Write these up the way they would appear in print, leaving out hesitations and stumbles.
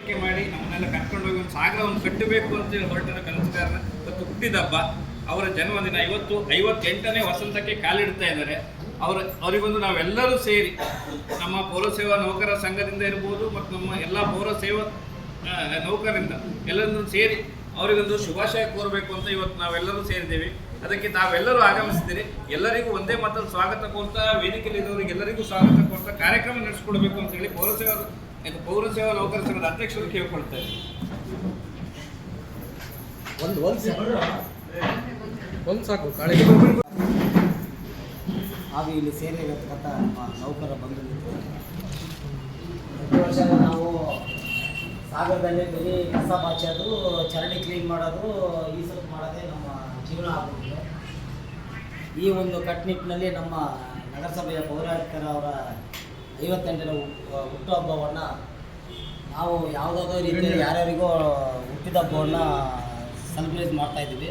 ಆಯ್ಕೆ ಮಾಡಿ ನಮ್ಮನ್ನೆಲ್ಲ ಕರ್ಕೊಂಡೋಗಿ ಒಂದು ಸಾಗರವನ್ನು ಕಟ್ಟಬೇಕು ಅಂತೇಳಿ ಹೊರಟಿರೋ ಕನಸುಗಾರನ ಇವತ್ತು ಹುಟ್ಟಿದಬ್ಬ. ಅವರ ಜನ್ಮದಿನ. ಇವತ್ತು 58ನೇ ವಸಂತಕ್ಕೆ ಕಾಲಿಡ್ತಾ ಇದ್ದಾರೆ. ಅವರಿಗೊಂದು ನಾವೆಲ್ಲರೂ ಸೇರಿ ನಮ್ಮ ಪೌರಸೇವಾ ನೌಕರರ ಸಂಘದಿಂದ ಇರ್ಬೋದು ಮತ್ತು ನಮ್ಮ ಎಲ್ಲ ಪೌರಸೇವಾ ನೌಕರರಿಂದ ಎಲ್ಲರೂ ಸೇರಿ ಅವರಿಗೊಂದು ಶುಭಾಶಯ ಕೋರಬೇಕು ಅಂತ ಇವತ್ತು ನಾವೆಲ್ಲರೂ ಸೇರಿದ್ದೇವೆ. ಅದಕ್ಕೆ ತಾವೆಲ್ಲರೂ ಆಗಮಿಸಿದ್ದೀರಿ. ಎಲ್ಲರಿಗೂ ಒಂದೇ ಮಾತಲ್ಲಿ ಸ್ವಾಗತ ಕೋರ್ತಾ, ವೇದಿಕೆಯಲ್ಲಿ ಇರೋರಿಗೆ ಎಲ್ಲರಿಗೂ ಸ್ವಾಗತ ಕೋರ್ತಾ ಕಾರ್ಯಕ್ರಮ ನಡೆಸಿಕೊಡ್ಬೇಕು ಅಂತ ಹೇಳಿ ಪೌರಸೇವಾ ನೌಕರರ ಸಂಘದ ಅಧ್ಯಕ್ಷರು ಕೇಳ್ಕೊಳ್ತಾರೆ. ಒಂದು ಸಾಕು ಹಾಗೂ ಇಲ್ಲಿ ಸೇರಿರತಕ್ಕಂಥ ನಮ್ಮ ನೌಕರ ಬಂಧು ಮಿತ್ರರು, ಪ್ರತಿ ವರ್ಷ ನಾವು ಸಾಗರದಲ್ಲಿ ಬರೀ ಕಸ ಬಾಚೋದು, ಚರಂಡಿ ಕ್ಲೀನ್ ಮಾಡೋದು, ಈ ಸ್ವಲ್ಪ ಮಾಡೋದೇ ನಮ್ಮ ಜೀವನ ಆಗುತ್ತೆ. ಈ ಒಂದು ಕಟ್ಟುನಿಟ್ಟಿನಲ್ಲಿ ನಮ್ಮ ನಗರಸಭೆಯ ಪೌರಾಯುಕ್ತರ ಅವರ 58ನೇ ಹುಟ್ಟುಹಬ್ಬವನ್ನು ನಾವು ಯಾವುದಾದ್ರೂ ರೀತಿಯಲ್ಲಿ ಯಾರ್ಯಾರಿಗೋ ಹುಟ್ಟಿದ ಹಬ್ಬವನ್ನು ಸೆಲೆಬ್ರೇಟ್ ಮಾಡ್ತಾಯಿದ್ದೀವಿ.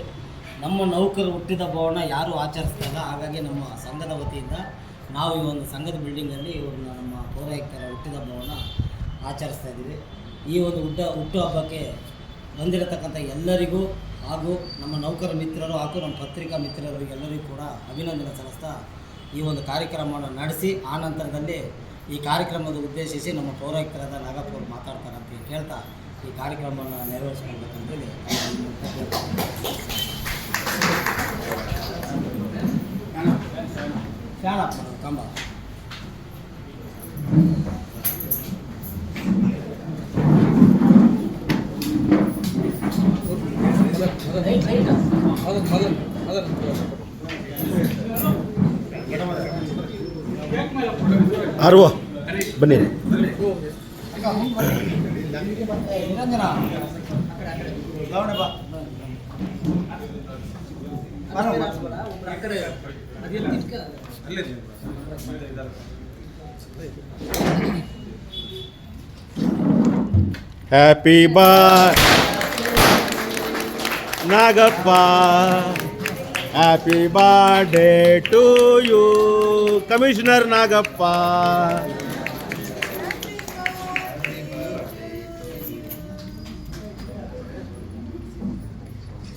ನಮ್ಮ ನೌಕರರು ಹುಟ್ಟಿದ ಹಬ್ಬವನ್ನು ಯಾರೂ ಆಚರಿಸ್ತಾ ಇಲ್ಲ. ಹಾಗಾಗಿ ನಮ್ಮ ಸಂಘದ ವತಿಯಿಂದ ನಾವು ಈ ಒಂದು ಸಂಘದ ಬಿಲ್ಡಿಂಗಲ್ಲಿ ಇವ್ರನ್ನ ನಮ್ಮ ಪೌರಾಯುಕ್ತರ ಹುಟ್ಟಿದ ಹಬ್ಬವನ್ನು ಆಚರಿಸ್ತಾ ಇದ್ದೀವಿ. ಈ ಒಂದು ಹುಟ್ಟುಹಬ್ಬಕ್ಕೆ ಬಂದಿರತಕ್ಕಂಥ ಎಲ್ಲರಿಗೂ ಹಾಗೂ ನಮ್ಮ ನೌಕರ ಮಿತ್ರರು ಹಾಗೂ ನಮ್ಮ ಪತ್ರಿಕಾ ಮಿತ್ರರು ಎಲ್ಲರಿಗೂ ಕೂಡ ಅಭಿನಂದನೆ ಸಲ್ಲಿಸ್ತಾ ಈ ಒಂದು ಕಾರ್ಯಕ್ರಮವನ್ನು ನಡೆಸಿ ಆ ನಂತರದಲ್ಲಿ ಈ ಕಾರ್ಯಕ್ರಮದ ಉದ್ದೇಶಿಸಿ ನಮ್ಮ ಪೌರಾಯುಕ್ತರಾದ ನಾಗಪ್ಪ ಅವರು ಮಾತಾಡ್ತಾರೆ ಅಂತ ಕೇಳ್ತಾ ಈ ಕಾರ್ಯಕ್ರಮವನ್ನು ನೆರವೇರಿಸ್ಕೊಳ್ಬೇಕಂತೇಳಿ ಶಾಣಪ್ಪ ಕಂಬ ಅರ್ವ ಬನ್ನಿ ನಿರಂಜನ ಬಾ happy boy Nagappa, happy birthday to you commissioner Nagappa.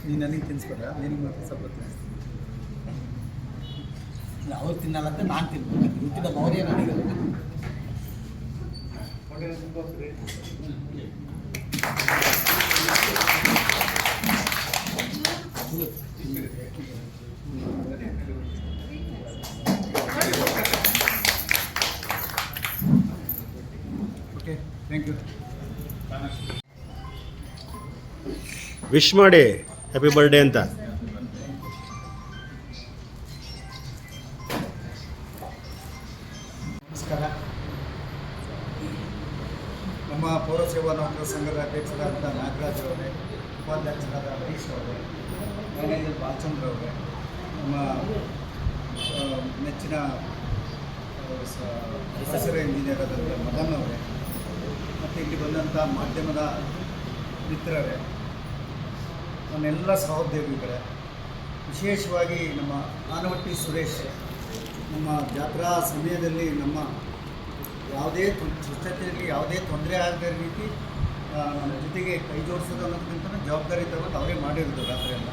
ನೀನು ನನಗೆ ತಿನ್ನಿಸ್ಬೇಡ, ನಿನಗೆ ಮಾತ್ರ ಸ್ವಲ್ಪ ಅವ್ರು ತಿನ್ನಲ್ಲ ಅಂತ ನಾನು ತಿನ್ಬೇಕು. ಹುಟ್ಟಿದ ಮೌರ್ಯ ನನಗೆ ಓಕೆ, ಥ್ಯಾಂಕ್ ಯು. ವಿಶ್ ಮಾಡಿ ಹ್ಯಾಪಿ ಬರ್ಡೇ ಅಂತ. ನಮಸ್ಕಾರ. ನಮ್ಮ ಪೌರಸೇವಾ ನೌಕರ ಸಂಘದ ಅಧ್ಯಕ್ಷರಾದ ನಾಗರಾಜ್ ಅವರೇ, ಉಪಾಧ್ಯಕ್ಷರಾದ ಹರೀಶ್ ಅವರೇ, ಮ್ಯಾನೇಜರ್ ಬಾಲಚಂದ್ರ ಅವರೇ, ನಮ್ಮ ನೆಚ್ಚಿನ ಪರಿಸರ ಇಂಜಿನಿಯರ್ ಆದಂಥ ಮದನ್ ಅವರೇ, ಮತ್ತು ಇಲ್ಲಿ ಬಂದಂಥ ಮಾಧ್ಯಮದ ಮಿತ್ರರೇ, ನನ್ನೆಲ್ಲ ಸಹೋದ್ಯೋಗಿಗಳೇ, ವಿಶೇಷವಾಗಿ ನಮ್ಮ ಆನವಟ್ಟಿ ಸುರೇಶ್, ನಮ್ಮ ಜಾತ್ರಾ ಸಮಯದಲ್ಲಿ ನಮ್ಮ ಯಾವುದೇ ಸ್ವಚ್ಛತೆಯಲ್ಲಿ ಯಾವುದೇ ತೊಂದರೆ ಆಗದ ರೀತಿ ನಮ್ಮ ಜೊತೆಗೆ ಕೈ ಜೋಡಿಸೋದು ಅನ್ನೋದಕ್ಕಿಂತ ಜವಾಬ್ದಾರಿ ತಗೊಂಡು ಅವರೇ ಮಾಡಿರೋದು ರಾತ್ರಿ ಎಲ್ಲ.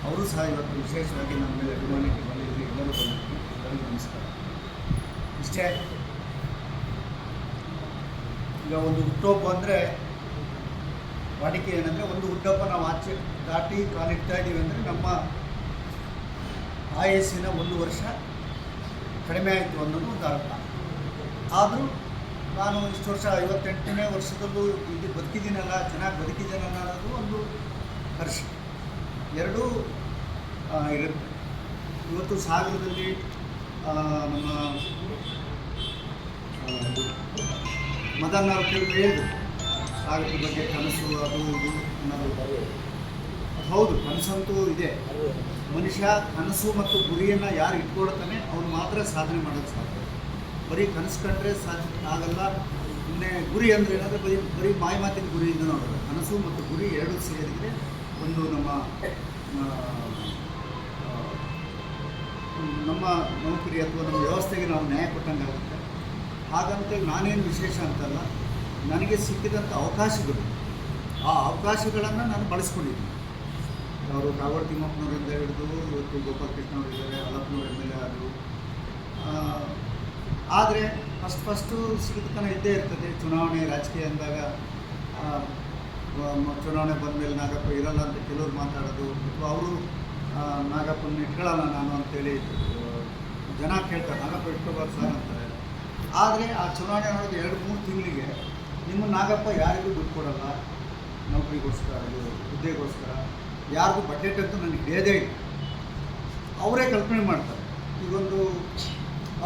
ಅವರು ಸಹ ಇವತ್ತು ವಿಶೇಷವಾಗಿ ನಮ್ಮ ಮೇಲೆ ಅಭಿಮಾನಕ್ಕೆ ಬಂದಿದ್ದು ಎಲ್ಲರೂ ಬಂದಿದ್ದು ಎಲ್ಲರಿಗೂ ನಮಸ್ಕಾರ. ಇಷ್ಟೇ. ಈಗ ಒಂದು ಹುಟ್ಟುಹಬ್ಬ ಅಂದರೆ ವಾಡಿಕೆ ಏನಂದರೆ, ಒಂದು ಹುಟ್ಟುಹಬ್ಬ ನಾವು ಆಚೆ ದಾಟಿ ಕಾಲಿಡ್ತಾ ಇದ್ದೀವಿ ಅಂದರೆ ನಮ್ಮ ಆಯಸ್ಸಿನ 1 ವರ್ಷ ಕಡಿಮೆ ಆಯಿತು ಅನ್ನೋದು ಒಂದು ಅರ್ಥ. ಆದರೂ ನಾನು ಇಷ್ಟು ವರ್ಷ 58ನೇ ವರ್ಷದಲ್ಲೂ ಇದು ಬದುಕಿದ್ದೀನಲ್ಲ, ಚೆನ್ನಾಗಿ ಬದುಕಿದ್ದೀನಲ್ಲ ಅನ್ನೋದು ಒಂದು ಹರ್ಷ. ಎರಡೂ ಇರುತ್ತೆ. ಇವತ್ತು ಸಾಗರದಲ್ಲಿ ನಮ್ಮ ಮದನ್ ಅವರು ಹೇಳಿದ್ರು ಸಾಗರದ ಬಗ್ಗೆ ಕನಸು ಅದು ಇದು ಅನ್ನೋದು. ಹೌದು, ಕನಸಂತೂ ಇದೆ. ಮನುಷ್ಯ ಕನಸು ಮತ್ತು ಗುರಿಯನ್ನು ಯಾರು ಇಟ್ಕೊಳ್ತಾನೆ ಅವ್ರು ಮಾತ್ರ ಸಾಧನೆ ಮಾಡೋದು ಸಾಧ್ಯ. ಬರೀ ಕನಸು ಕಂಡ್ರೆ ಸಾಧ್ಯ ಆಗಲ್ಲ. ಇನ್ನೇ ಗುರಿ ಅಂದರೆ ಏನಾದರೂ ಬರೀ ಮಾತಿನ ಗುರಿಯಿಂದ ನೋಡೋದು. ಕನಸು ಮತ್ತು ಗುರಿ ಎರಡೂ ಸೇರಿದರೆ ಒಂದು ನಮ್ಮ ನೌಕರಿ ಅಥವಾ ನಮ್ಮ ವ್ಯವಸ್ಥೆಗೆ ನಾವು ನ್ಯಾಯ ಕೊಟ್ಟಂಗೆ ಆಗುತ್ತೆ. ಹಾಗಂತ ನಾನೇನು ವಿಶೇಷ ಅಂತಲ್ಲ. ನನಗೆ ಸಿಕ್ಕಿದಂಥ ಅವಕಾಶಗಳು, ಆ ಅವಕಾಶಗಳನ್ನು ನಾನು ಬಳಸ್ಕೊಂಡಿದ್ದೀನಿ. ಅವರು ಕಾಗೋಡು ತಿಮ್ಮಪ್ಪನವರಿಂದ ಹಿಡಿದು ಇವತ್ತು ಗೋಪಾಲಕೃಷ್ಣ ಅವರು ಇದ್ದಾರೆ, ಅಲ್ಲಪ್ಪನವ್ರು MLA ಆದರು. ಆದರೆ ಫಸ್ಟು ಸಿಗಿದತನ ಇದ್ದೇ ಇರ್ತದೆ. ಚುನಾವಣೆ ರಾಜಕೀಯ ಅಂದಾಗ ಚುನಾವಣೆ ಬಂದಮೇಲೆ ನಾಗಪ್ಪ ಇರಲ್ಲ ಅಂತ ಕೆಲವರು ಮಾತಾಡೋದು, ಅಥವಾ ಅವರು ನಾಗಪ್ಪನ ಇಟ್ಕೊಳ್ಳಲ್ಲ ನಾನು ಅಂತೇಳಿ ಜನ ಕೇಳ್ತಾರೆ, ನಾಗಪ್ಪ ಇಟ್ಕೋಬಾರ್ದು ಸರ್ ಅಂತಾರೆ. ಆದರೆ ಆ ಚುನಾವಣೆ ಮಾಡೋದು 2-3 ತಿಂಗಳಿಗೆ ನಿಮ್ಮ ನಾಗಪ್ಪ ಯಾರಿಗೂ ದುಡ್ಡು ಕೊಡಲ್ಲ, ನೌಕರಿಗೋಸ್ಕರ, ಇದು ಹುದ್ದೆಗೋಸ್ಕರ ಯಾರಿಗೂ ಬಜೆಟ್ ಅಂತೂ ನನಗೆ ಹಿಡಿಯೋದೇ ಇಲ್ಲ. ಅವರೇ ಕಲ್ಪನೆ ಮಾಡ್ತಾರೆ. ಈಗೊಂದು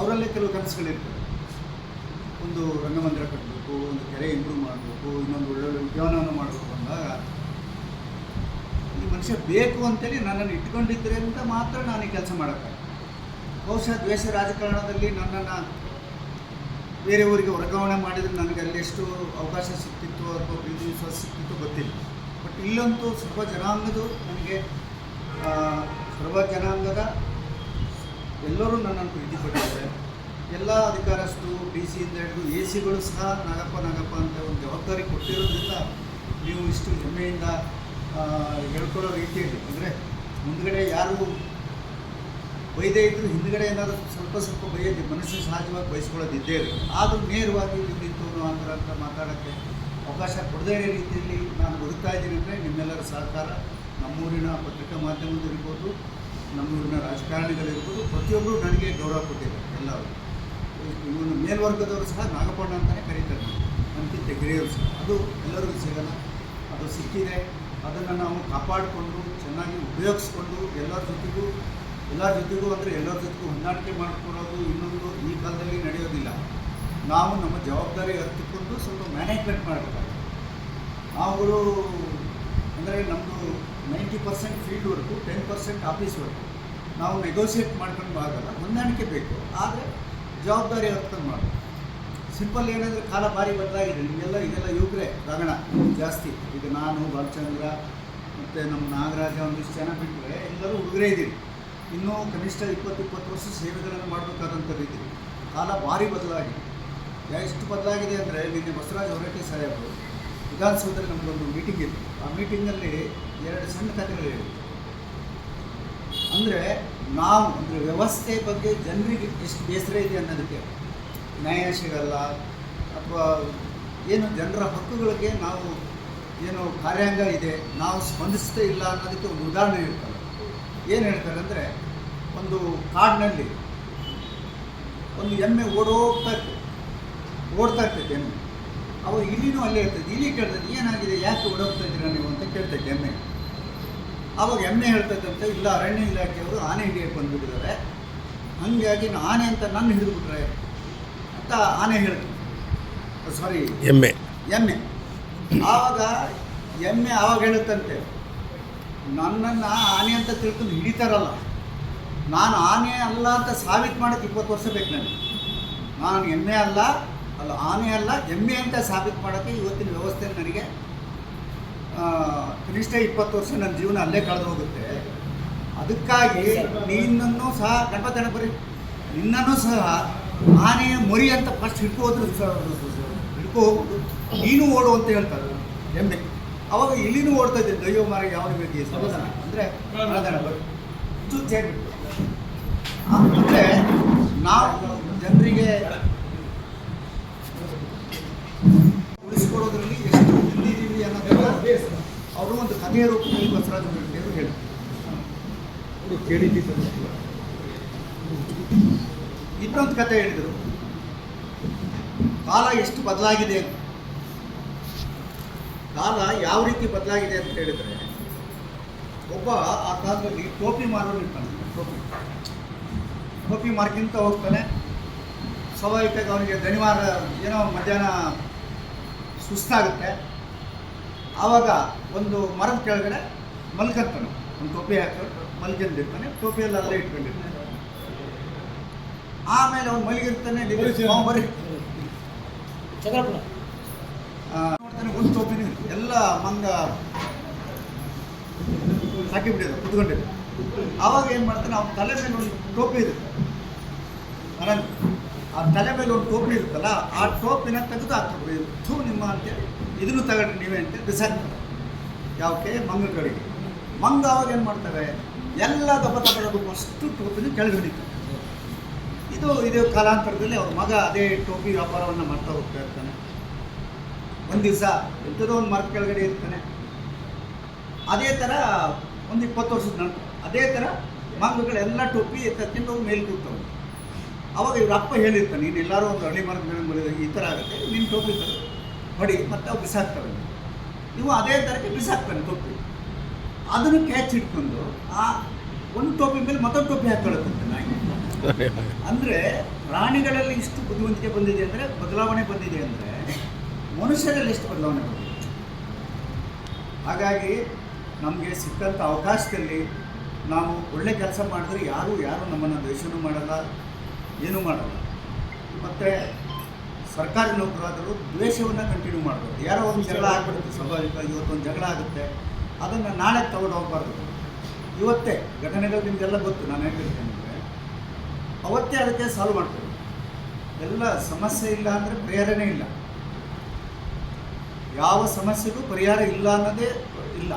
ಅವರಲ್ಲೇ ಕೆಲವು ಕನಸುಗಳಿರ್ತವೆ. ಒಂದು ರಂಗಮಂದಿರ ಕಟ್ಟಬೇಕು, ಒಂದು ಕೆರೆ ಇಂಪ್ರೂವ್ ಮಾಡಬೇಕು, ಇನ್ನೊಂದು ಒಳ್ಳೊಳ್ಳೆ ಉದ್ಯಾನವನ್ನು ಮಾಡಬೇಕು ಅಂದಾಗ ಈ ಮನುಷ್ಯ ಬೇಕು ಅಂತೇಳಿ ನನ್ನನ್ನು ಇಟ್ಕೊಂಡಿದ್ದರೆ ಅಂತ ಮಾತ್ರ ನಾನು ಈ ಕೆಲಸ ಮಾಡೋಕ್ಕಾಗ. ಬಹುಶಃ ದ್ವೇಷ ರಾಜಕಾರಣದಲ್ಲಿ ನನ್ನನ್ನು ಬೇರೆ ಊರಿಗೆ ವರ್ಗಾವಣೆ ಮಾಡಿದರೆ ನನಗೆ ಅಲ್ಲಿ ಎಷ್ಟು ಅವಕಾಶ ಸಿಗ್ತಿತ್ತು ಅಥವಾ ಪ್ರೀತಿ ವಿಶ್ವಾಸ ಸಿಗ್ತಿತ್ತು ಗೊತ್ತಿಲ್ಲ. ಬಟ್ ಇಲ್ಲಂತೂ ಸರ್ವ ಜನಾಂಗದ ಎಲ್ಲರೂ ನನ್ನನ್ನು ಪ್ರೀತಿ ಪಟ್ಟಿದ್ದಾರೆ. ಎಲ್ಲ ಅಧಿಕಾರಸ್ಥರು, DC ಇಂದ ಹಿಡಿದು AC ಸಹ ನಾಗಪ್ಪ ಅಂತ ಒಂದು ಜವಾಬ್ದಾರಿ ಕೊಟ್ಟಿರೋದ್ರಿಂದ ನೀವು ಇಷ್ಟು ಹೆಮ್ಮೆಯಿಂದ ಹೇಳ್ಕೊಳ್ಳೋ ರೀತಿಯಲ್ಲಿ, ಅಂದರೆ ಮುಂದ್ಗಡೆ ಯಾರು ಬೈದೇ ಇದ್ದರೂ ಹಿಂದ್ಗಡೆ ಏನಾದರೂ ಸ್ವಲ್ಪ ಬೈಯೋದು ಮನಸ್ಸು ಸಹಜವಾಗಿ ಬಯಸ್ಕೊಳ್ಳೋದು ಇದ್ದೇ ಇರುತ್ತೆ. ಆದರೂ ನೇರವಾಗಿ ನಿಂತವನು ಆ ಥರ ಅಂತ ಮಾತಾಡೋಕ್ಕೆ ಅವಕಾಶ ಕೊಡದೇ ಇರೋ ರೀತಿಯಲ್ಲಿ ನಾನು ಬದುಕ್ತಾ ಇದ್ದೀನಿ. ಅಂದರೆ ನಿಮ್ಮೆಲ್ಲರ ಸಹಕಾರ, ನಮ್ಮೂರಿನ ಪತ್ರಿಕಾ ಮಾಧ್ಯಮದಲ್ಲಿರ್ಬೋದು, ನಮ್ಮೂರಿನ ರಾಜಕಾರಣಿಗಳಿರ್ಬೋದು, ಪ್ರತಿಯೊಬ್ಬರು ನನಗೆ ಗೌರವ ಕೊಟ್ಟಿದ್ದಾರೆ. ಎಲ್ಲರೂ ಇವನು ಮೇಲ್ವರ್ಗದವರು ಸಹ ನಾಗಪ್ಪಣ್ಣ ಅಂತಲೇ ಕರೀತಾರೆ, ನನಗಿಂತ ಹಿರಿಯರು ಸಹ. ಅದು ಎಲ್ಲರಿಗೂ ಸಿಗಲ್ಲ, ಅದು ಸಿಕ್ಕಿದೆ. ಅದನ್ನು ನಾವು ಕಾಪಾಡಿಕೊಂಡು ಚೆನ್ನಾಗಿ ಉಪಯೋಗಿಸ್ಕೊಂಡು ಎಲ್ಲರ ಜೊತೆಗೂ ಅಂದರೆ ಎಲ್ಲರ ಜೊತೆಗೂ ಹೊಂದಾಣಿಕೆ ಮಾಡಿಕೊಳ್ಳೋದು ಇನ್ನೊಂದು ಈ ಕಾಲದಲ್ಲಿ ನಡೆಯೋದಿಲ್ಲ. ನಾವು ನಮ್ಮ ಜವಾಬ್ದಾರಿ ಅರ್ಥಕೊಂಡು ಸ್ವಲ್ಪ ಮ್ಯಾನೇಜ್ಮೆಂಟ್ ಮಾಡಬೇಕಾಗುತ್ತೆ. ನಾವುಗಳು ಅಂದರೆ ನಮ್ಮದು 90% ಫೀಲ್ಡ್ ವರ್ಕು, 10% ಆಫೀಸ್ ವರ್ಕು. ನಾವು ನೆಗೋಷಿಯೇಟ್ ಮಾಡ್ಕೊಂಡು ಆಗಲ್ಲ, ಹೊಂದಾಣಿಕೆ ಬೇಕು. ಆದರೆ ಜವಾಬ್ದಾರಿ ಅರ್ಥಕೊಂಡು ಮಾಡಬೇಕು. ಸಿಂಪಲ್ ಏನಂದರೆ ಕಾಲ ಭಾರಿ ಬದಲಾಗಿದೆ. ಇದೆಲ್ಲ ಯುವಕರೇ ರಗಣ ಜಾಸ್ತಿ. ಈಗ ನಾನು, ಬಾಲಚಂದ್ರ ಮತ್ತು ನಮ್ಮ ನಾಗರಾಜ ಒಂದಿಷ್ಟು ಜನ ಬಿಟ್ಟರೆ ಎಲ್ಲರೂ ಹುಡುಗರೇ ಇದ್ದೀರಿ. ಇನ್ನೂ ಕನಿಷ್ಠ 20 ವರ್ಷ ಸೇವೆಗಳನ್ನು ಮಾಡಬೇಕಾದಂಥದ್ದು ಇದ್ದೀರಿ. ಕಾಲ ಭಾರಿ ಬದಲಾಗಿದೆ. ಎಷ್ಟು ಬದಲಾಗಿದೆ ಅಂದರೆ, ನಿನ್ನೆ ಬಸವರಾಜ ಹೊರಟ್ಟಿ ಸಾಹೇಬರು ವಿಧಾನಸೌಧದಲ್ಲಿ ನಮಗೊಂದು ಮೀಟಿಂಗ್ ಇತ್ತು. ಆ ಮೀಟಿಂಗಲ್ಲಿ 2 ಸಣ್ಣ ಕಥೆಗಳು ಹೇಳಿದ್ರು. ಅಂದರೆ ವ್ಯವಸ್ಥೆ ಬಗ್ಗೆ ಜನರಿಗೆ ಎಷ್ಟು ಬೇಸರ ಇದೆ ಅನ್ನೋದಕ್ಕೆ, ನ್ಯಾಯ ಸಿಗಲ್ಲ ಅಥವಾ ಏನು ಜನರ ಹಕ್ಕುಗಳಿಗೆ ನಾವು ಏನು ಕಾರ್ಯಾಂಗ ಇದೆ, ನಾವು ಸ್ಪಂದಿಸ್ತೇ ಇಲ್ಲ ಅನ್ನೋದಕ್ಕೆ ಒಂದು ಉದಾಹರಣೆ ಹೇಳ್ತಾರೆ. ಏನು ಹೇಳ್ತಾರೆ ಅಂದರೆ, ಒಂದು ಕಾಡಿನಲ್ಲಿ ಒಂದು ಎಮ್ಮೆ ಓಡ್ತಾ ಇರ್ತೈತೆ ಎಮ್ಮೆ. ಅವಾಗ ಇಲಿನೂ ಅಲ್ಲೇ ಇರ್ತೈತೆ. ಇಲಿ ಕೇಳ್ತೈತೆ, ಏನಾಗಿದೆ, ಯಾಕೆ ಓಡೋಗ್ತಾ ಇದ್ದೀರಾ ನೀವು ಅಂತ ಕೇಳ್ತೈತೆ ಎಮ್ಮೆ. ಆವಾಗ ಎಮ್ಮೆ ಹೇಳ್ತೈತಂತೆ, ಇಲ್ಲ ಅರಣ್ಯ ಇಲಾಖೆಯವರು ಆನೆ ಹಿಡಿಯಕ್ಕೆ ಬಂದುಬಿಟ್ಟಿದ್ದಾರೆ, ಹಾಗಾಗಿ ಆನೆ ಅಂತ ನನ್ನ ಹಿಡಿದುಬಿಟ್ರೆ ಅಂತ ಆನೆ ಹೇಳ್ತೈತೆ. ಎಮ್ಮೆ ಆವಾಗ ಹೇಳುತ್ತಂತೆ, ನನ್ನನ್ನು ಆನೆ ಅಂತ ತಿಳ್ಕೊಂಡು ಹಿಡಿತಾರಲ್ಲ, ನಾನು ಆನೆ ಅಲ್ಲ ಅಂತ ಸಾಬೀತು ಮಾಡೋಕ್ಕೆ 20 ವರ್ಷ ಬೇಕು ನನಗೆ. ನಾನು ಆನೆ ಅಲ್ಲ ಎಮ್ಮೆ ಅಂತ ಸಾಬೀತು ಮಾಡೋಕ್ಕೆ ಇವತ್ತಿನ ವ್ಯವಸ್ಥೆಯಲ್ಲಿ ನನಗೆ ಕನಿಷ್ಠ 20 ವರ್ಷ ನನ್ನ ಜೀವನ ಅಲ್ಲೇ ಕಳೆದು ಹೋಗುತ್ತೆ. ಅದಕ್ಕಾಗಿ ನಿನ್ನನ್ನು ಸಹ ನಿನ್ನನ್ನು ಸಹ ಆನೆಯ ಮೊರಿ ಅಂತ ಫಸ್ಟ್ ಹಿಡ್ಕೋಬೋದು, ನೀನು ಓಡು ಅಂತ ಹೇಳ್ತಾರೆ ಎಮ್ಮೆ. ಅವಾಗ ಇಲ್ಲಿನೂ ಓಡ್ತಾ ಇದ್ದೆ, ದೈವ ಮಾರ ಯಾವ ಬಗ್ಗೆ ಸಮಾಧಾನ ಅಂದರೆ ಸೇರಿಬಿಟ್ಟು. ಅಂದರೆ ನಾವು ಜನರಿಗೆ ಉಳಿಸ್ಕೊಡೋದ್ರಲ್ಲಿ ಎಷ್ಟು ಹಿಂದಿದ್ದೀವಿ ಅನ್ನೋದನ್ನ ಅವರು ಒಂದು ಕಥೆಯ ರೂಪದಲ್ಲಿ ಬಸವರಾಜ ಹೊರಟ್ಟಿಯವರು ಹೇಳ್ತಾರೆ. ಇನ್ನೊಂದು ಕಥೆ ಹೇಳಿದರು, ಕಾಲ ಎಷ್ಟು ಬದಲಾಗಿದೆ ಅಂತ. ಕಾಲ ಯಾವ ರೀತಿ ಬದಲಾಗಿದೆ ಅಂತ ಹೇಳಿದರೆ, ಒಬ್ಬ ಆ ಕಾಲದಲ್ಲಿ ಟೋಪಿ ಮಾರೋನು ಇರ್ತಾನೆ. ಟೋಪಿ ಮಾರ್ಕಿಂತ ಹೋಗ್ತಾನೆ. ಸ್ವಾಭಾವಿಕವಾಗಿ ಅವನಿಗೆ ದಣಿವಾರ ಏನೋ ಮಧ್ಯಾಹ್ನ ಸುಸ್ತಾಗುತ್ತೆ. ಆವಾಗ ಒಂದು ಮರದ ಕೆಳಗಡೆ ಮಲ್ಕೊಂತಾನೆ, ಒಂದು ಟೋಪಿ ಹಾಕೊಂಡು ಮಲ್ಕೊಂಡಿರ್ತಾನೆ. ಟೋಪಿಯಲ್ಲಿ ಅಲ್ಲೇ ಇಟ್ಕೊಂಡಿರ್ತಾನೆ. ಆಮೇಲೆ ಅವ್ನು ಮಲಗಿರ್ತಾನೆ, ಬರ್ರಿ ನೋಡ್ತಾನೆ, ಒಂದು ಟೋಪಿನೂ ಎಲ್ಲ ಮಂಗ ಹಾಕಿಬಿಟ್ಟಿದ್ರು, ಕುತ್ಕೊಂಡಿದ್ರು. ಆವಾಗ ಏನು ಮಾಡ್ತಾನೆ, ಅವ್ನ ತಲೆ ಮೇಲೆ ಒಂದು ಟೋಪಿ ಇರುತ್ತೆ, ಆ ತಲೆ ಮೇಲೆ ಒಂದು ಟೋಪಿ ಇರುತ್ತಲ್ಲ, ಆ ಟೋಪಿನ ತೆಗೆದು ಹಾಕ್ತಾರೆ. ಥೂ ನಿಮ್ಮ ಅಂತೇಳಿ ಇದನ್ನು ತಗೊಂಡ್ರೆ ನೀವೇ ಅಂತೇಳಿ ಬಿಸಾಕ್ತಾರೆ. ಯಾವಕ್ಕೆ? ಮಂಗಗಳಿಗೆ. ಮಂಗ ಅವಾಗ ಏನು ಮಾಡ್ತವೆ, ಎಲ್ಲ ದಬ್ಬ ಅಷ್ಟು ಟೋಪಿನ ಕೆಳಗೆ ಹಿಡಿತಾರೆ. ಇದು ಕಾಲಾಂತರದಲ್ಲಿ ಅವ್ರ ಮಗ ಅದೇ ಟೋಪಿ ವ್ಯಾಪಾರವನ್ನು ಮಾಡ್ತಾ ಹೋಗ್ತಾ ಇರ್ತಾನೆ. ಒಂದು ದಿವಸ ಎಂಥದೋ ಒಂದು ಮರದ ಕೆಳಗಡೆ ಇರ್ತಾನೆ. ಅದೇ ಥರ ಒಂದು 20 ವರ್ಷದ ನಂತರ ಅದೇ ಥರ ಮಂಗಗಳೆಲ್ಲ ಟೋಪಿ ತಕ್ಕೊಂಡು ಮೇಲೆ ಕೂರ್ತವೆ. ಅವಾಗ ಇವ್ರ ಅಪ್ಪ ಹೇಳಿರ್ತಾನೆ, ನೀನು ಎಲ್ಲರೂ ಒಂದು ಹಳ್ಳಿ ಮರದ ಮೇಲೆ ಈ ಥರ ಆಗುತ್ತೆ, ನಿನ್ನ ಟೋಪಿ ಥರ ಹೊಡಿ, ಮತ್ತು ಅವು ಬಿಸಾಕ್ತವೆ. ನೀವು ಅದೇ ಥರಕ್ಕೆ ಬಿಸಾಕ್ತಾನೆ ಟೋಪಿ. ಅದನ್ನು ಕ್ಯಾಚ್ ಹಿಡ್ಕೊಂಡು ಆ ಒಂದು ಟೋಪಿ ಮೇಲೆ ಮತ್ತೊಂದು ಟೋಪಿ ಹಾಕೊಳ್ಳುತ್ತೆ ನಾಯಿ. ಅಂದರೆ ಪ್ರಾಣಿಗಳಲ್ಲಿ ಇಷ್ಟು ಬುದ್ಧಿವಂತಿಕೆ ಬಂದಿದೆ ಅಂದರೆ, ಬದಲಾವಣೆ ಬಂದಿದೆ ಅಂದರೆ ಮನುಷ್ಯರಲ್ಲಿ ಎಷ್ಟು ಬದಲಾವಣೆ ಬಂದಿದೆ. ಹಾಗಾಗಿ ನಮಗೆ ಸಿಕ್ಕಂಥ ಅವಕಾಶದಲ್ಲಿ ನಾವು ಒಳ್ಳೆ ಕೆಲಸ ಮಾಡಿದ್ರೆ ಯಾರು ನಮ್ಮನ್ನು ದ್ವೇಷನೂ ಮಾಡಲ್ಲ, ಏನೂ ಮಾಡಲ್ಲ. ಮತ್ತು ಸರ್ಕಾರಿ ನೌಕರಾದರೂ ದ್ವೇಷವನ್ನು ಕಂಟಿನ್ಯೂ ಮಾಡಬೇಕು. ಯಾರೋ ಒಂದು ಜಗಳ ಆಗಿಬಿಡುತ್ತೆ ಸ್ವಾಭಾವಿಕವಾಗಿ. ಇವತ್ತೊಂದು ಜಗಳ ಆಗುತ್ತೆ, ಅದನ್ನು ನಾಳೆ ತಗೊಂಡು ಹೋಗಬಾರ್ದು. ಇವತ್ತೇ ಘಟನೆಗಳು ನಿಮಗೆಲ್ಲ ಗೊತ್ತು. ನಾನು ಹೇಳ್ತಿರ್ತೇನೆ ಅಂದರೆ ಅವತ್ತೇ ಅದಕ್ಕೆ ಸಾಲ್ವ್ ಮಾಡ್ತೇವೆ. ಎಲ್ಲ ಸಮಸ್ಯೆ ಇಲ್ಲ ಅಂದರೆ ಪರಿಹಾರನೇ ಇಲ್ಲ. ಯಾವ ಸಮಸ್ಯೆಗೂ ಪರಿಹಾರ ಇಲ್ಲ ಅನ್ನೋದೇ ಇಲ್ಲ.